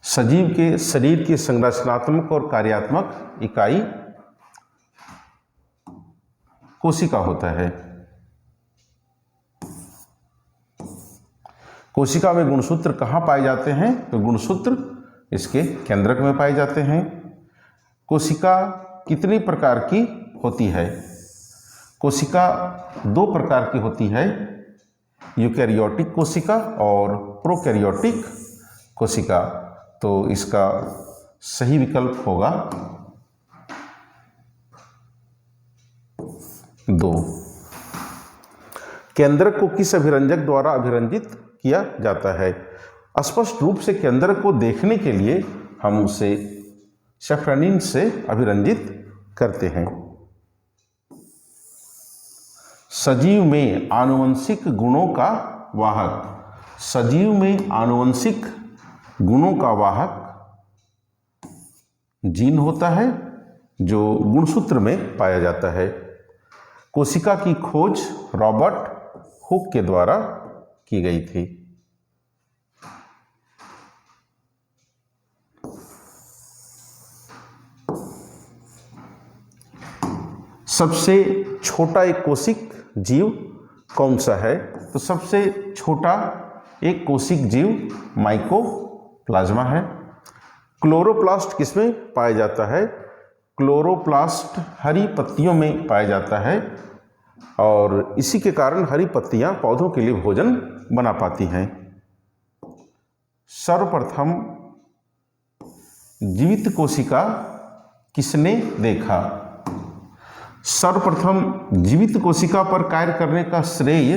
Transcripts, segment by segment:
सजीव के शरीर की संरचनात्मक और कार्यात्मक इकाई कोशिका होता है। कोशिका में गुणसूत्र कहाँ पाए जाते हैं? तो गुणसूत्र इसके केंद्रक में पाए जाते हैं। कोशिका कितनी प्रकार की होती है? कोशिका दो प्रकार की होती है, यूकैरियोटिक कोशिका और प्रोकैरियोटिक कोशिका। तो इसका सही विकल्प होगा 2। केंद्रक को किस अभिरंजक द्वारा अभिरंजित किया जाता है? स्पष्ट रूप से केंद्रक को देखने के लिए हम उसे सेफ्रोनिन से अभिरंजित करते हैं। सजीव में आनुवंशिक गुणों का वाहक। सजीव में आनुवंशिक गुणों का वाहक जीन होता है जो गुणसूत्र में पाया जाता है। कोशिका की खोज रॉबर्ट हुक के द्वारा की गई थी। सबसे छोटा एक कोशिक जीव कौन सा है? तो सबसे छोटा एक कोशिक जीव माइकोप्लाज्मा है। क्लोरोप्लास्ट किसमें पाया जाता है? क्लोरोप्लास्ट हरी पत्तियों में पाया जाता है और इसी के कारण हरी पत्तियां पौधों के लिए भोजन बना पाती हैं। सर्वप्रथम जीवित कोशिका किसने देखा? सर्वप्रथम जीवित कोशिका पर कार्य करने का श्रेय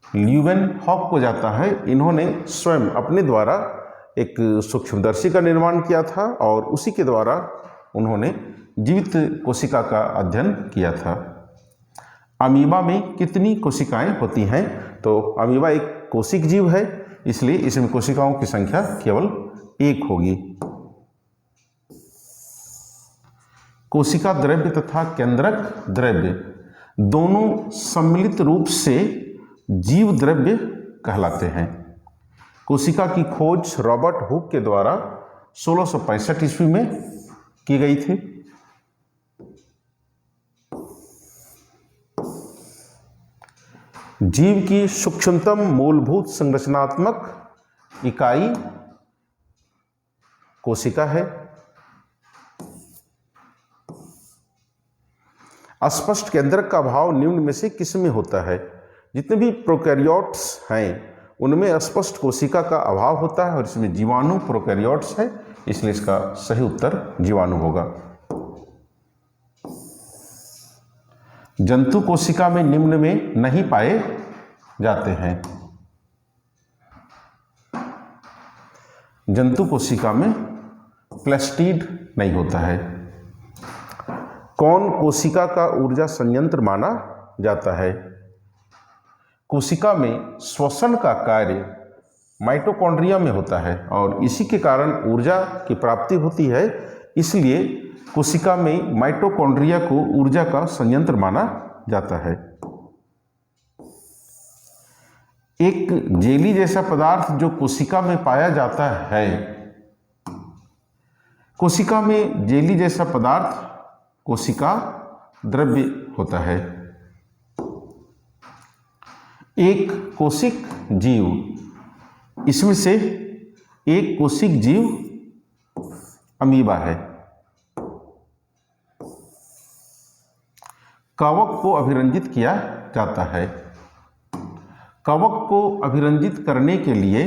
ल्यूवेनहॉक को जाता है। इन्होंने स्वयं अपने द्वारा एक सूक्ष्मदर्शी का निर्माण किया था और उसी के द्वारा उन्होंने जीवित कोशिका का अध्ययन किया था। अमीबा में कितनी कोशिकाएं होती हैं? तो अमीबा एक कोशिक जीव है, इसलिए इसमें कोशिकाओं की संख्या केवल 1 होगी। कोशिका द्रव्य तथा केंद्रक द्रव्य दोनों सम्मिलित रूप से जीव द्रव्य कहलाते हैं। कोशिका की खोज रॉबर्ट हुक के द्वारा 1665 ईस्वी में की गई थी। जीव की सूक्ष्मतम मूलभूत संरचनात्मक इकाई कोशिका है। अस्पष्ट केंद्रक का अभाव निम्न में से किस में होता है? जितने भी प्रोकैरियोट्स हैं उनमें स्पष्ट कोशिका का अभाव होता है और इसमें जीवाणु प्रोकैरियोट्स है, इसलिए इसका सही उत्तर जीवाणु होगा। जंतु कोशिका में निम्न में नहीं पाए जाते हैं। जंतु कोशिका में प्लास्टिड नहीं होता है। कौन कोशिका का ऊर्जा संयंत्र माना जाता है? कोशिका में श्वसन का कार्य माइटोकॉन्ड्रिया में होता है और इसी के कारण ऊर्जा की प्राप्ति होती है, इसलिए कोशिका में माइटोकॉन्ड्रिया को ऊर्जा का संयंत्र माना जाता है। एक जेली जैसा पदार्थ जो कोशिका में पाया जाता है, कोशिका में जेली जैसा पदार्थ कोशिका द्रव्य होता है। एक कोशिक जीव, इसमें से एक कोशिक जीव अमीबा है। कवक को अभिरंजित किया जाता है। कवक को अभिरंजित करने के लिए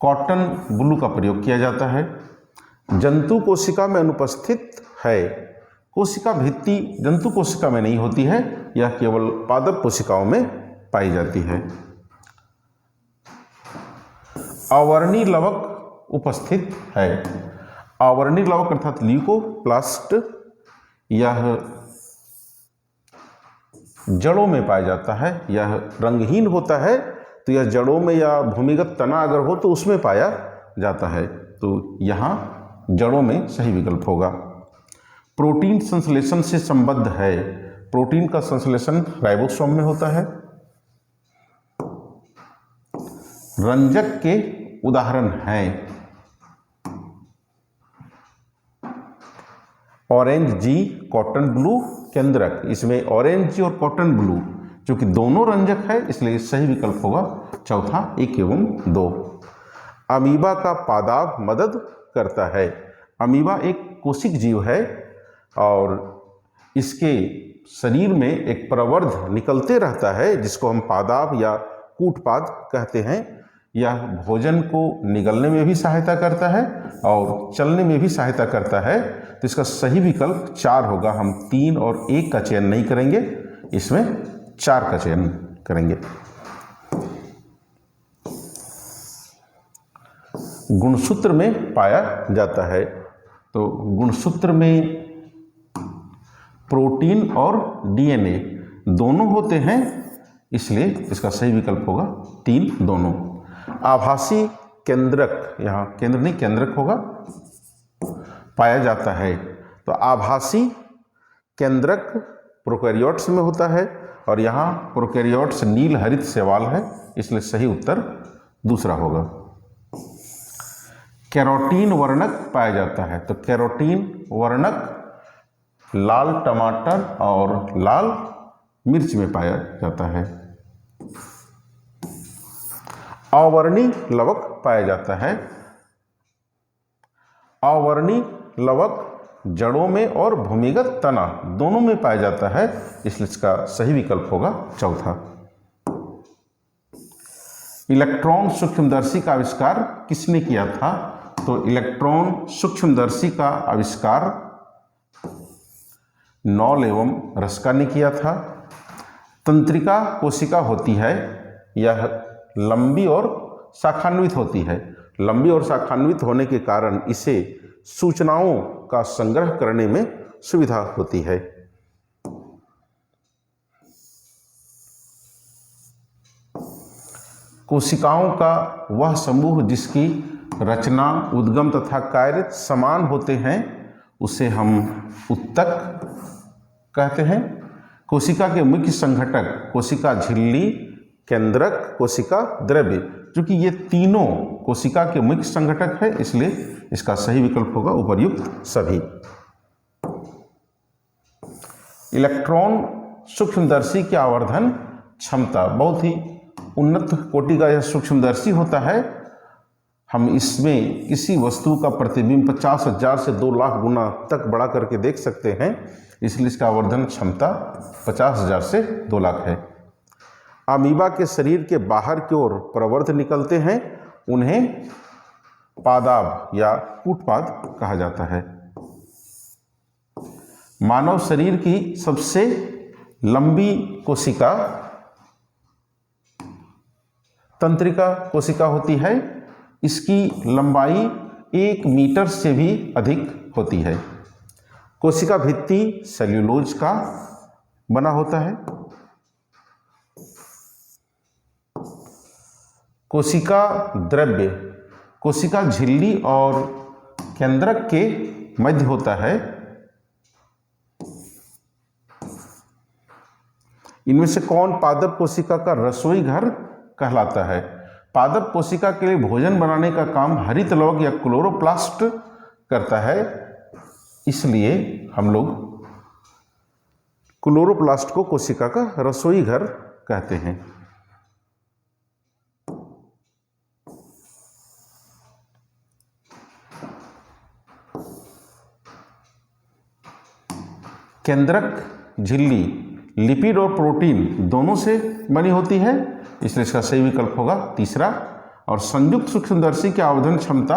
कॉटन ब्लू का प्रयोग किया जाता है। जंतु कोशिका में अनुपस्थित है। कोशिका भित्ति जंतु कोशिका में नहीं होती है, यह केवल पादप कोशिकाओं में पाई जाती है। आवर्णी लवक उपस्थित है। आवर्णी लवक अर्थात ल्यूकोप्लास्ट, यह जड़ों में पाया जाता है। यह रंगहीन होता है, तो यह जड़ों में या भूमिगत तना अगर हो तो उसमें पाया जाता है, तो यहाँ जड़ों में सही विकल्प होगा। प्रोटीन संश्लेषण से संबद्ध है। प्रोटीन का संश्लेषण राइबोसोम में होता है। रंजक के उदाहरण हैं। ऑरेंज जी, कॉटन ब्लू केंद्रक। इसमें ऑरेंज जी और कॉटन ब्लू चूंकि दोनों रंजक है इसलिए सही विकल्प होगा चौथा 1 एवं 2। अमीबा का पादाब मदद करता है। अमीबा एक कोशिक जीव है और इसके शरीर में एक प्रवर्ध निकलते रहता है जिसको हम पादाब या कूटपाद कहते हैं। यह भोजन को निगलने में भी सहायता करता है और चलने में भी सहायता करता है। तो इसका सही विकल्प 4 होगा। हम 3 और 1 का चयन नहीं करेंगे, इसमें 4 का चयन करेंगे। गुणसूत्र में पाया जाता है। तो गुणसूत्र में प्रोटीन और डीएनए दोनों होते हैं, इसलिए इसका सही विकल्प होगा 3 दोनों। आभासी केंद्रक, यहाँ केंद्र नहीं केंद्रक होगा, पाया जाता है। तो आभासी केंद्रक प्रोकैरियोट्स में होता है और यहाँ प्रोकैरियोट्स नील हरित शैवाल है, इसलिए सही उत्तर दूसरा होगा। कैरोटीन वर्णक पाया जाता है। तो कैरोटीन वर्णक लाल टमाटर और लाल मिर्च में पाया जाता है। अवर्णी लवक पाया जाता है। अवर्णी लवक जड़ों में और भूमिगत तना दोनों में पाया जाता है, इसलिए इसका सही विकल्प होगा चौथा। इलेक्ट्रॉन सूक्ष्मदर्शी का आविष्कार किसने किया था? तो इलेक्ट्रॉन सूक्ष्मदर्शी का आविष्कार नॉल एवं रस्का ने किया था। तंत्रिका कोशिका होती है, यह लंबी और शाखान्वित होती है। लंबी और शाखान्वित होने के कारण इसे सूचनाओं का संग्रह करने में सुविधा होती है। कोशिकाओं का वह समूह जिसकी रचना, उद्गम तथा कार्य समान होते हैं उसे हम उत्तक कहते हैं। कोशिका के मुख्य संघटक कोशिका झिल्ली, केंद्रक, कोशिका द्रव्य, क्योंकि ये तीनों कोशिका के मुख्य संघटक है इसलिए इसका सही विकल्प होगा उपर्युक्त सभी। इलेक्ट्रॉन सूक्ष्मदर्शी की आवर्धन क्षमता बहुत ही उन्नत कोटि का यह सूक्ष्मदर्शी होता है। हम इसमें किसी वस्तु का प्रतिबिंब 50,000 से 2 लाख गुना तक बढ़ा करके देख सकते हैं, इसलिए इसका आवर्धन क्षमता 50,000 से 2 लाख है। अमीबा के शरीर के बाहर की ओर प्रवर्ध निकलते हैं, उन्हें पादाब या कूटपाद कहा जाता है। मानव शरीर की सबसे लंबी कोशिका तंत्रिका कोशिका होती है। इसकी लंबाई 1 मीटर से भी अधिक होती है। कोशिका भित्ति सेल्यूलोज का बना होता है। कोशिका द्रव्य कोशिका झिल्ली और केंद्रक के मध्य होता है। इनमें से कौन पादप कोशिका का रसोई घर कहलाता है? पादप कोशिका के लिए भोजन बनाने का काम हरित लवक या क्लोरोप्लास्ट करता है, इसलिए हम लोग क्लोरोप्लास्ट को कोशिका का रसोई घर कहते हैं। केंद्रक झिल्ली लिपिड और प्रोटीन दोनों से बनी होती है, इसलिए इसका सही विकल्प होगा तीसरा। और संयुक्त सूक्ष्मदर्शी की आवर्धन क्षमता